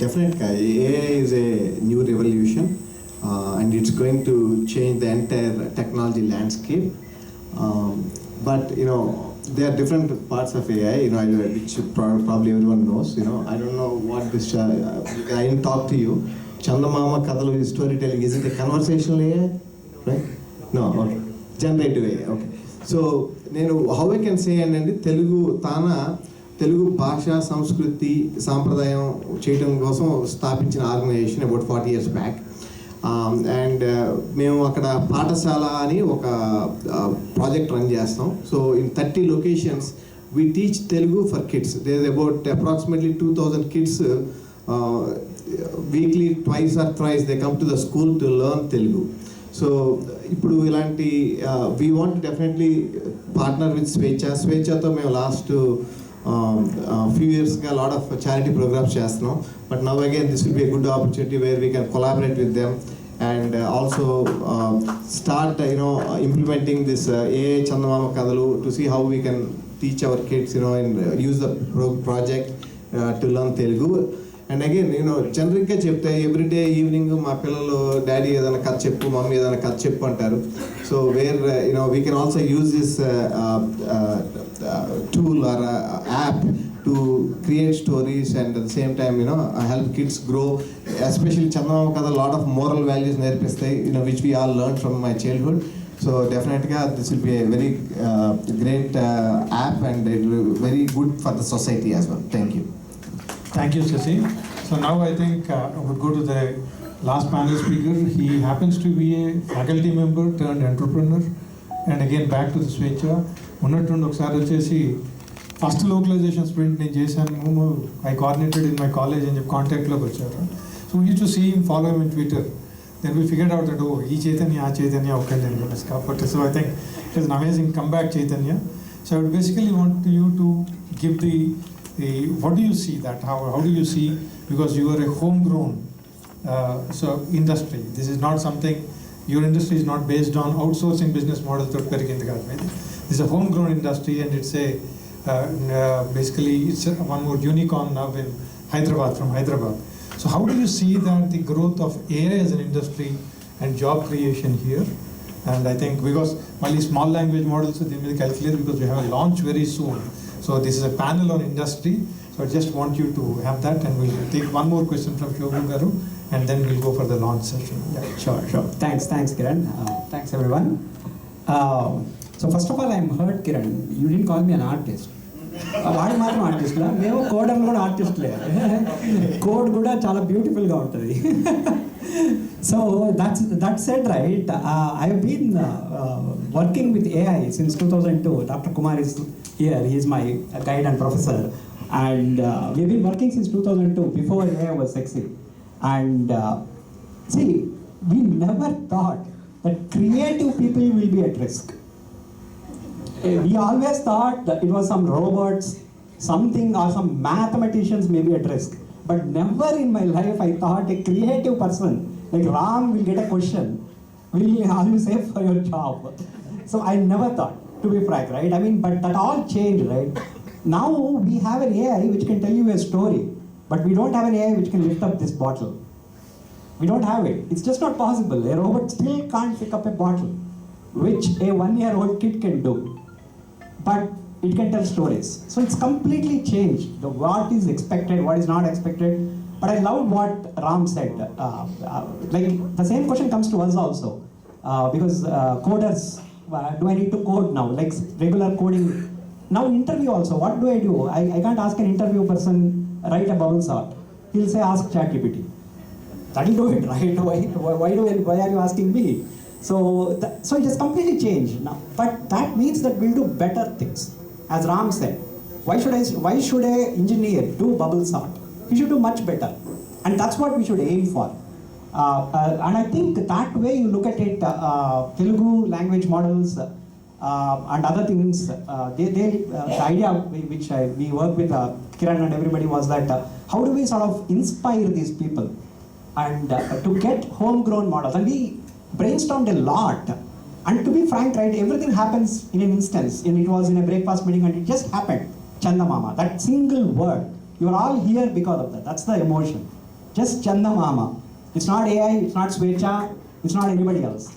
Definitely, AI is a new revolution, and it's going to change the entire technology landscape. But there are different parts of AI, which probably everyone knows. I don't know what this. I didn't talk to you. Chandamama Kadalu is storytelling. Is it a conversational AI? Right? No. Okay. Generative AI. Okay. So, how I can say and Telugu భాష సంస్కృతి సాంప్రదాయం చేయడం కోసం స్థాపించిన organisation about 40 years back. And మేము అక్కడ పాఠశాల అని ఒక ప్రాజెక్ట్ రన్ చేస్తాం. So in 30 locations we teach Telugu for kids. There is about approximately 2,000 kids weekly, twice or thrice they come to the school to learn Telugu. So ఇప్పుడు ఇలాంటి we want definitely partner with స్వేచ్ఛతో మేము last few yearsగా lot of charity programmes చేస్తున్నాం. But now again this will be a good opportunity where we can collaborate with them and also start implementing this AI Chandamama Kadalu to see how we can teach our kids and use the project to learn Telugu. And again జనరల్గా చెప్తే everyday evening మా పిల్లలు daddy ఏదైనా కథ చెప్పు, mummy ఏదైనా కథ చెప్పు అంటారు. So where we can also use this tool or app to create stories and at the same time help kids grow, especially Chandamama Kada lot of moral values nerpistai which we all learned from my childhood. So definitely this will be a very great app and it will be very good for the society as well. Thank you. Thank you, Shashi. So now I think I would go to the last panel speaker. He happens to be a faculty member turned entrepreneur. And again back to the Swechha. ఉన్నట్టుండి ఒకసారి వచ్చేసి first localisation sprint నేను చేశాను, I coordinated in my college అని చెప్పి కాంటాక్ట్లోకి వచ్చారు. So we to see him follow him in Twitter. Then we figured out that ఈ చైతన్య ఆ చైతన్య ఒక్కడే అని చెప్పేసి కాబట్టి so I think it is an amazing come back Chaitanya. So I would basically want you to give the what do you see that how do you see, because you are a homegrown so industry, this is not something, your industry is not based on outsourcing business models that perigindi kaadu. This is a homegrown industry and it's a basically it's one more unicorn now in Hyderabad, from Hyderabad. So how do you see that the growth of AI as an industry and job creation here? And I think because only small language models they will calculate because we have a launch very soon. So this is a panel on industry. So I just want you to have that and we'll take one more question from Shobhu Garu and then we'll go for the launch session. Yeah, sure. Thanks Kiran. Thanks everyone. So first of all, I'm hurt, Kiran. You didn't call me an artist. వాడు మాత్రం ఆర్టిస్ట్లా, మేము కోడర్లు కూడా ఆర్టిస్ట్లే. Code కూడా చాలా బ్యూటిఫుల్గా ఉంటుంది. So that said right, I have been working with AI since 2002. Dr. Kumar is here. He is my guide and professor. And we've been working since 2002, before AI was sexy. And see, we never thought that creative people will be at risk. We always thought that it was some robots, something, or some mathematicians may be at risk. But never in my life I thought a creative person like Ram will get a question, will you save for your job? So I never thought, to be frank, right? I mean, but that all changed, right? Now we have an AI which can tell you a story, but we don't have an AI which can lift up this bottle. We don't have it. It's just not possible. A robot still can't pick up a bottle, which a 1-year-old kid can do. But it can tell stories. So it's completely changed what is expected, what is not expected. But I love what Ram said. Like the same question comes to us also, because coders, do I need to code now? Like regular coding. Now interview also, what do? I can't ask an interview person write a bubble sort. He'll say ask ChatGPT. That will do it, right? Why are you asking me? So it has completely changed now. But that means that we'll do better things. As Ram said, why should a engineer do bubble sort? He should do much better. And that's what we should aim for. And I think that way you look at it, Telugu language models and other things, the idea which we work with Kiran and everybody was that how do we sort of inspire these people and to get homegrown models. And we brainstormed a lot, and to be frank, right, everything happens in an instance, and it was in a breakfast meeting and it just happened. Chandamama, that single word, you are all here because of that. That's the emotion. just Chandamama. It's not AI, it's not Swecha, it's not anybody else.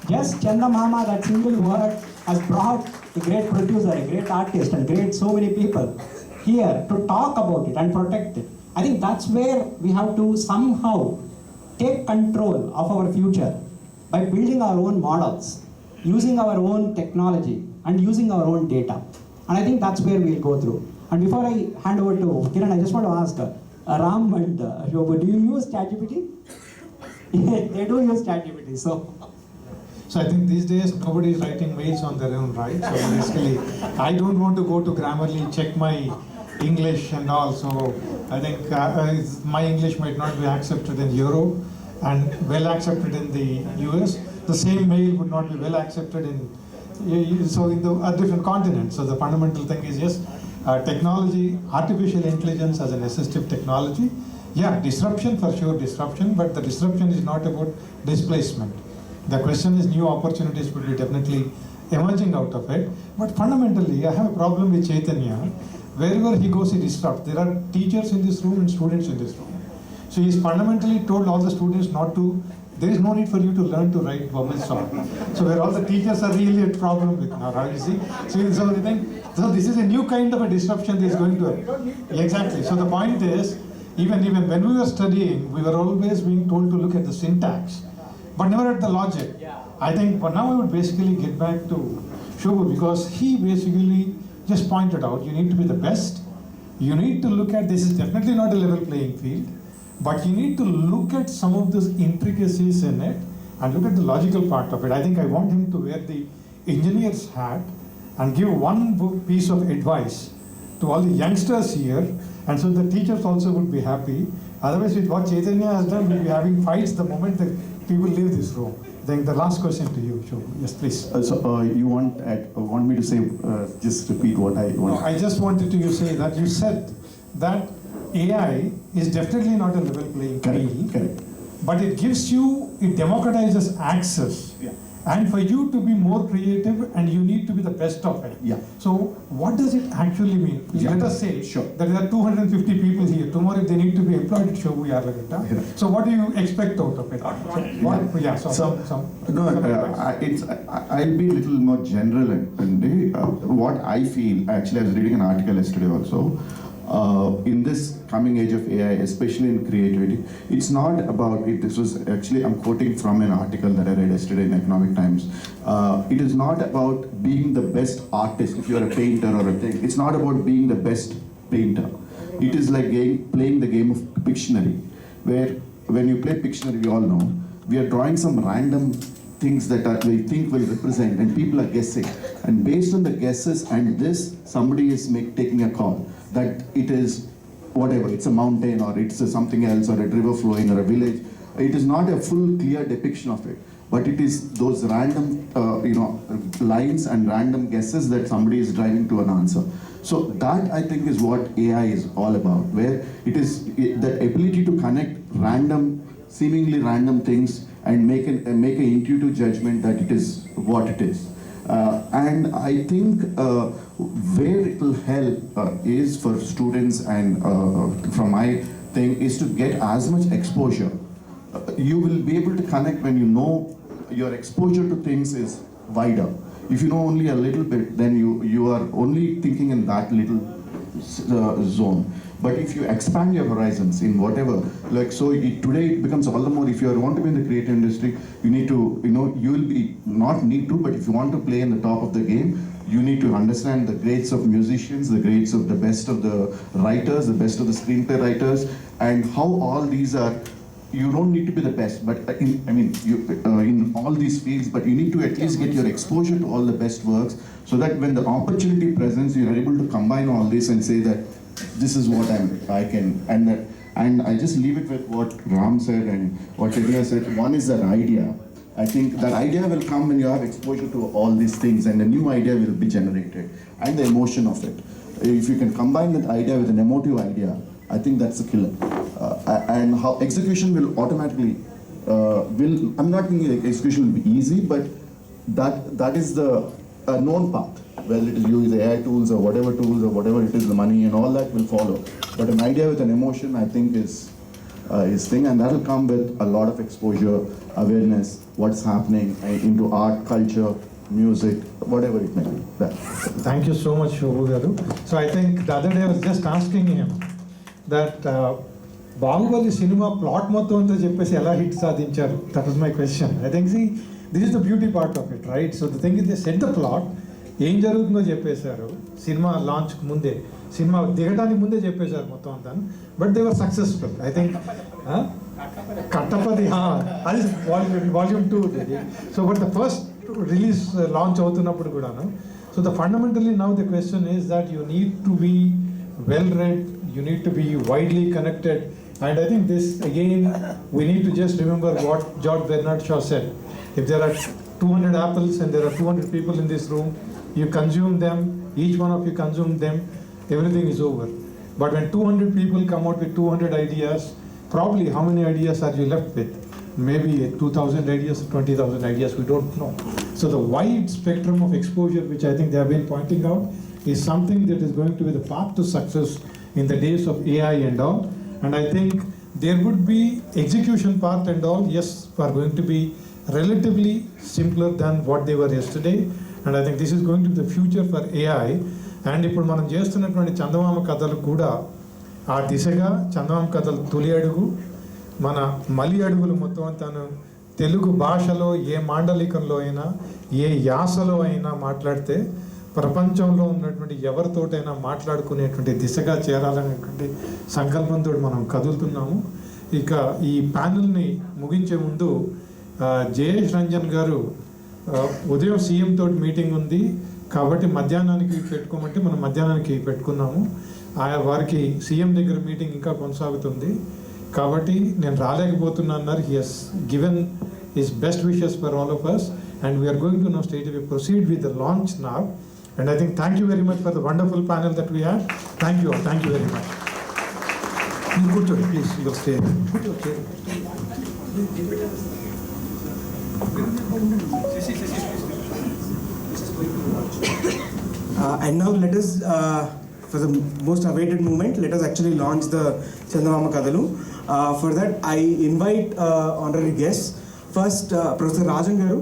Just Chandamama, that single word has brought a great producer, a great artist, and great so many people here to talk about it and protect it. I think that's where we have to somehow take control of our future by building our own models, using our own technology, and using our own data. And I think that's where we'll go through. And before I hand over to Kiran, I just want to ask Ram and Shobhu, do you use ChatGPT? They do use ChatGPT, so. So I think these days nobody is writing mails on their own, right? So basically, I don't want to go to Grammarly, check my English and all. So I think my English might not be accepted in Europe and well accepted in the US. The same mail would not be well accepted in a different continent. So the fundamental thing is yes, technology, artificial intelligence as an assistive technology. Yeah, disruption for sure, disruption, but the disruption is not about displacement. The question is new opportunities will be definitely emerging out of it. But fundamentally, I have a problem with Chaitanya. Wherever he goes, he disrupts. There are teachers in this room and students in this room. So he's fundamentally told all the students not to, there is no need for you to learn to write vowel sound. So where all the teachers are really at problem with now, you see? So this is a new kind of a disruption that is going to happen. Exactly. So the point is, even when we were studying, we were always being told to look at the syntax, but never at the logic. I think, but now I would basically get back to Shobhu, because he basically just pointed out, you need to be the best. You need to look at, this is definitely not a level playing field, but you need to look at some of those intricacies in it and look at the logical part of it. I think I want him to wear the engineer's hat and give one piece of advice to all the youngsters here, and so the teachers also would be happy. Otherwise, with what Chaitanya has done, we'll be having fights the moment that people leave this room. Then the last question to you, Shobhu. Yes, please. You want me to say, just repeat what I want? No, I just wanted to say that you said that AI is definitely not a level playing field, Correct. but it democratizes access. Yeah. And for you to be more creative, and you need to be the best of it. Yeah. So what does it actually mean? Yeah. Let us say Sure. that there are 250 people here. Tomorrow if they need to be employed at Shobhu Yarlagadda. Yeah. So what do you expect out of it? I'll be a little more general. What I feel, actually I was reading an article yesterday also, in this coming age of AI, especially in creativity, it's not about it. This was actually, I'm quoting from an article that I read yesterday in Economic Times. It is not about being the best artist. If you're a painter or a thing, it's not about being the best painter. It is like playing the game of Pictionary, where when you play Pictionary, we all know, we are drawing some random things that we think will represent, and people are guessing. And based on the guesses and this, somebody is taking a call that it is whatever, it's a mountain or it's something else or a river flowing or a village. It is not a full clear depiction of it, but it is those random lines and random guesses that somebody is driving to an answer. So that, I think, is what AI is all about, where it is the ability to connect seemingly random things and make an intuitive judgment that it is what it is. And I think where it will help is for students, and from my thing is to get as much exposure. You will be able to connect when you know your exposure to things is wider. If you know only a little bit, then you are only thinking in that little zone. But if you expand your horizons in whatever, today it becomes all the more, if you want to be in the creative industry, you need to, you will be, not need to, but if you want to play in the top of the game, you need to understand the grades of musicians, the grades of the best of the writers, the best of the screenplay writers, and how all these are. You don't need to be the best, but in all these fields, but you need to at least get your exposure to all the best works, so that when the opportunity presents, you are able to combine all this and say that this is what I can, and I just leave it with what Ram said and what Chaitanya said. One is that idea. I think that idea will come when you have exposure to all these things, and a new idea will be generated, and the emotion of it. If you can combine that idea with an emotive idea, I think that's a killer. And how execution will automatically I'm not thinking execution will be easy, but that is the known path. Whether it is use AI tools or whatever it is, the money and all that will follow. But an idea with an emotion, I think, is his thing, and that will come with a lot of exposure, awareness, what's happening into art, culture, music, whatever it may be. That. Thank you so much, Shobhu Garu. So I think the other day I was just asking him that Bahubali cinema plot మొత్తం అంతా చెప్పేసి ఎలా hit సాధించారు. That was my question. I think see, this is the beauty part of it, right? So the thing is they set the plot, ఏం జరుగుతుందో చెప్పేశారు cinema launch ముందే, cinema దిగడానికి ముందే చెప్పేశారు మొత్తం అంతా. But they were successful. I think కట్టపతి అది volume 2. So but the first release launch అవుతున్నప్పుడు కూడాను. So the fundamentally now the question is that you need to be well read, you need to be widely connected, and I think this again we need to just remember what George Bernard Shaw said. If there are 200 apples and there are 200 people in this room, you consume them, each one of you consume them, everything is over. But when 200 people come out with 200 ideas, probably how many ideas are you left with? Maybe 2,000 ideas, 20,000 ideas, we don't know. So the wide spectrum of exposure which I think they have been pointing out is something that is going to be the path to success in the days of AI and all. And I think there would be execution part and all, yes, are going to be relatively simpler than what they were yesterday. And I think this is going to be the future for AI. And ఇప్పుడు మనం చేస్తున్నటువంటి చందమామ కథలు కూడా ఆ దిశగా చందమామ కథలు తొలి అడుగు, మన మలి అడుగులు మొత్తం తను తెలుగు భాషలో ఏ మాండలికంలో అయినా ఏ యాసలో అయినా మాట్లాడితే ప్రపంచంలో ఉన్నటువంటి ఎవరితోటైనా మాట్లాడుకునేటువంటి దిశగా చేరాలనేటువంటి సంకల్పంతో మనం కదులుతున్నాము. ఇక ఈ ప్యానెల్ని ముగించే ముందు జయేష్ రంజన్ గారు ఉదయం సీఎం తోటి మీటింగ్ ఉంది కాబట్టి మధ్యాహ్నానికి పెట్టుకోమంటే మనం మధ్యాహ్నానికి పెట్టుకున్నాము. వారికి సీఎం దగ్గర మీటింగ్ ఇంకా కొనసాగుతుంది కాబట్టి నేను రాలేకపోతున్నా అన్నారు. He he's given his best wishes for all of us and we're going to now state we proceed with the launch now. And I think thank you very much for the wonderful panel that we had. Thank you all. Thank you very much. You go to it, please. You will stay. And now let us, for the most awaited moment, let us actually launch the Chandamama Kadalu. For that, I invite honorary guests. First, Professor Rajan Garu,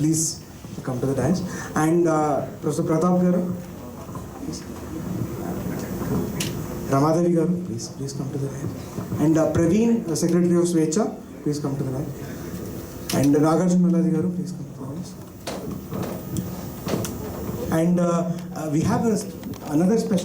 please come to the dance, and Professor Pratap Garu, Ramadevi Garu, please come to the dance, and Praveen, Secretary of Swecha, please come to the dance, and Nagarjuna Malladi Garu, please come to the dance. And we have another special